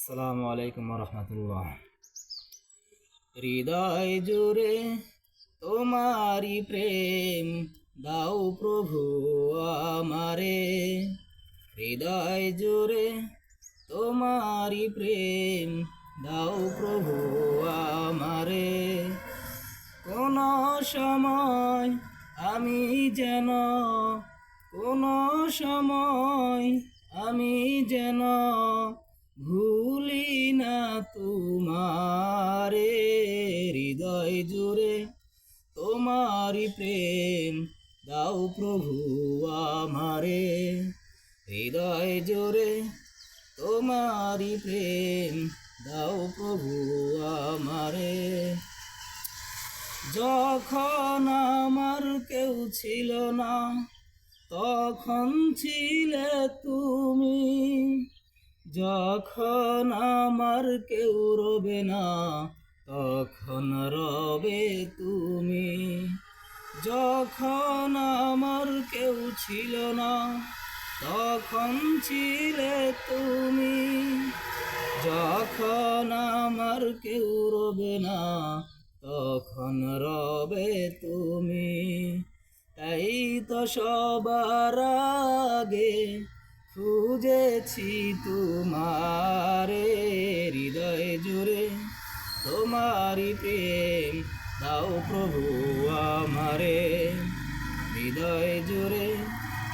আসসালামু আলাইকুম রহমতুল্লাহ। হৃদয় জুড়ে তোমারি প্রেম দাও প্রভু আমারে। হৃদয় জুড়ে তোমারি প্রেম দাও প্রভু আমারে। কোন সময় আমি যেন কোন সময় আমি যেন ভুলি না তোমারে। হৃদয় জুড়ে তোমারি প্রেম দাও প্রভু আমারে। হৃদয় জুড়ে তোমারি প্রেম দাও প্রভু আমারে। যখন আমার কেউ ছিল না তখন ছিলে তুমি, যখন আমার কেউ রবে না তখন রবে তুমি। যখন আমার কেউ ছিল না তখন ছিলে তুমি, যখন আমার কেউ রবে না তখন রবে তুমি। তাই তো সবার আগে খুঁজেছি তোমারে। হৃদয় জুড়ে তোমারি প্রেম দাও প্রভু আমারে। হৃদয় জুড়ে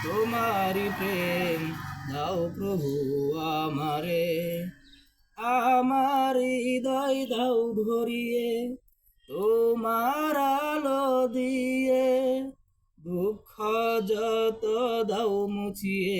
তোমারি প্রেম দাও প্রভু আমারে। আমার হৃদয় দাও ভরিয়ে তোমার আলো দিয়ে, দুঃখ যত দাও মুছিয়ে